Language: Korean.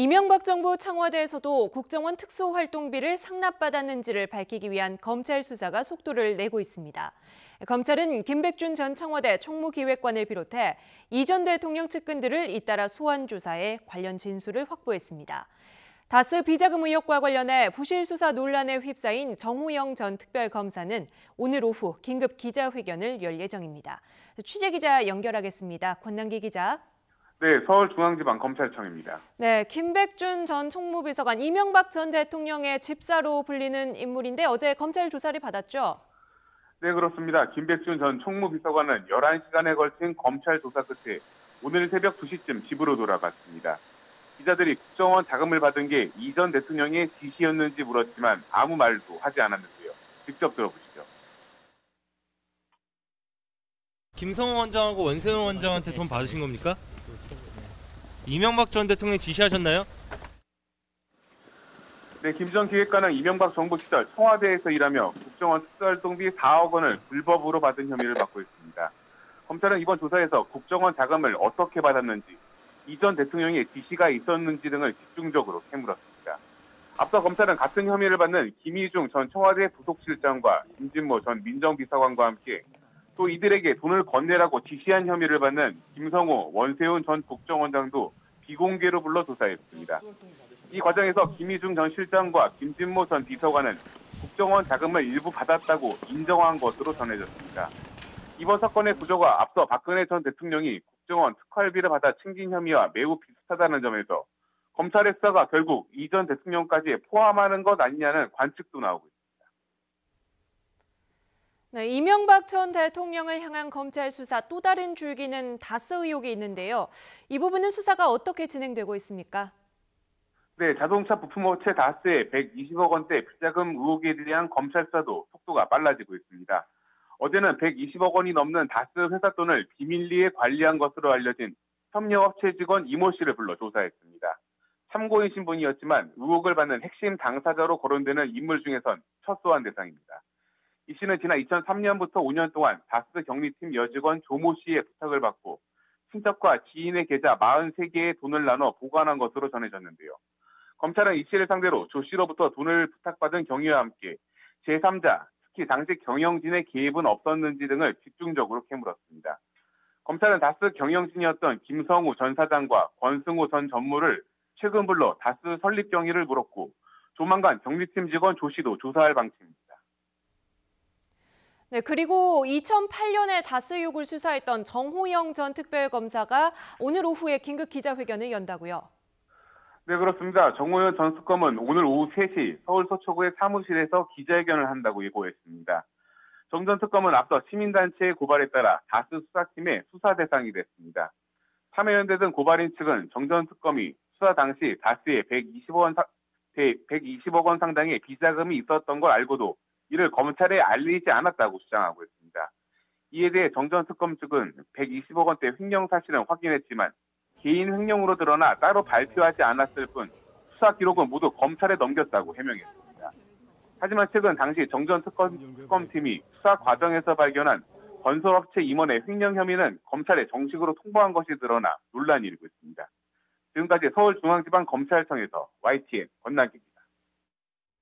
이명박 정부 청와대에서도 국정원 특수활동비를 상납받았는지를 밝히기 위한 검찰 수사가 속도를 내고 있습니다. 검찰은 김백준 전 청와대 총무기획관을 비롯해 이 전 대통령 측근들을 잇따라 소환 조사해 관련 진술을 확보했습니다. 다스 비자금 의혹과 관련해 부실 수사 논란에 휩싸인 정호영 전 특별검사는 오늘 오후 긴급 기자회견을 열 예정입니다. 취재기자 연결하겠습니다. 권남기 기자. 네, 서울중앙지방검찰청입니다. 네, 김백준 전 총무비서관, 이명박 전 대통령의 집사로 불리는 인물인데 어제 검찰 조사를 받았죠? 네, 그렇습니다. 김백준 전 총무비서관은 11시간에 걸친 검찰 조사 끝에 오늘 새벽 2시쯤 집으로 돌아갔습니다. 기자들이 국정원 자금을 받은 게 이 전 대통령의 지시였는지 물었지만 아무 말도 하지 않았는데요. 직접 들어보시죠. 김성호 원장하고 원세훈 원장한테 돈 받으신 겁니까? 이명박 전 대통령이 지시하셨나요? 네, 김 전 기획관은 이명박 정부 시절 청와대에서 일하며 국정원 특수활동비 4억 원을 불법으로 받은 혐의를 받고 있습니다. 검찰은 이번 조사에서 국정원 자금을 어떻게 받았는지, 이 전 대통령의 지시가 있었는지 등을 집중적으로 캐물었습니다. 앞서 검찰은 같은 혐의를 받는 김희중 전 청와대 부속실장과 김진모 전 민정비서관과 함께 또 이들에게 돈을 건네라고 지시한 혐의를 받는 김성호, 원세훈 전 국정원장도 비공개로 불러 조사했습니다. 이 과정에서 김희중 전 실장과 김진모 전 비서관은 국정원 자금을 일부 받았다고 인정한 것으로 전해졌습니다. 이번 사건의 구조가 앞서 박근혜 전 대통령이 국정원 특활비를 받아 챙긴 혐의와 매우 비슷하다는 점에서 검찰의 수사가 결국 이 전 대통령까지 포함하는 것 아니냐는 관측도 나오고 있습니다. 네, 이명박 전 대통령을 향한 검찰 수사 또 다른 줄기는 다스 의혹이 있는데요. 이 부분은 수사가 어떻게 진행되고 있습니까? 네, 자동차 부품업체 다스의 120억 원대 비자금 의혹에 대한 검찰 수사도 속도가 빨라지고 있습니다. 어제는 120억 원이 넘는 다스 회사 돈을 비밀리에 관리한 것으로 알려진 협력업체 직원 이모 씨를 불러 조사했습니다. 참고인 신분이었지만 의혹을 받는 핵심 당사자로 거론되는 인물 중에선 첫 소환 대상입니다. 이 씨는 지난 2003년부터 5년 동안 다스 경리팀 여직원 조모 씨의 부탁을 받고 친척과 지인의 계좌 43개의 돈을 나눠 보관한 것으로 전해졌는데요. 검찰은 이 씨를 상대로 조 씨로부터 돈을 부탁받은 경위와 함께 제3자, 특히 당시 경영진의 개입은 없었는지 등을 집중적으로 캐물었습니다. 검찰은 다스 경영진이었던 김성우 전 사장과 권승우 전 전무를 최근 불러 다스 설립 경위를 물었고 조만간 경리팀 직원 조 씨도 조사할 방침입니다. 네, 그리고 2008년에 다스 의혹을 수사했던 정호영 전 특별검사가 오늘 오후에 긴급 기자회견을 연다고요. 네, 그렇습니다. 정호영 전 수검은 오늘 오후 3시 서울 서초구의 사무실에서 기자회견을 한다고 예고했습니다. 정 전 특검은 앞서 시민단체의 고발에 따라 다스 수사팀의 수사 대상이 됐습니다. 참여연대 등 고발인 측은 정 전 특검이 수사 당시 다스에 120억 원 상당의 비자금이 있었던 걸 알고도 이를 검찰에 알리지 않았다고 주장하고 있습니다. 이에 대해 정 전 특검 측은 120억 원대 횡령 사실은 확인했지만 개인 횡령으로 드러나 따로 발표하지 않았을 뿐 수사 기록은 모두 검찰에 넘겼다고 해명했습니다. 하지만 최근 당시 정 전 특검팀이 수사 과정에서 발견한 건설업체 임원의 횡령 혐의는 검찰에 정식으로 통보한 것이 드러나 논란이 일고 있습니다. 지금까지 서울중앙지방검찰청에서 YTN 권남기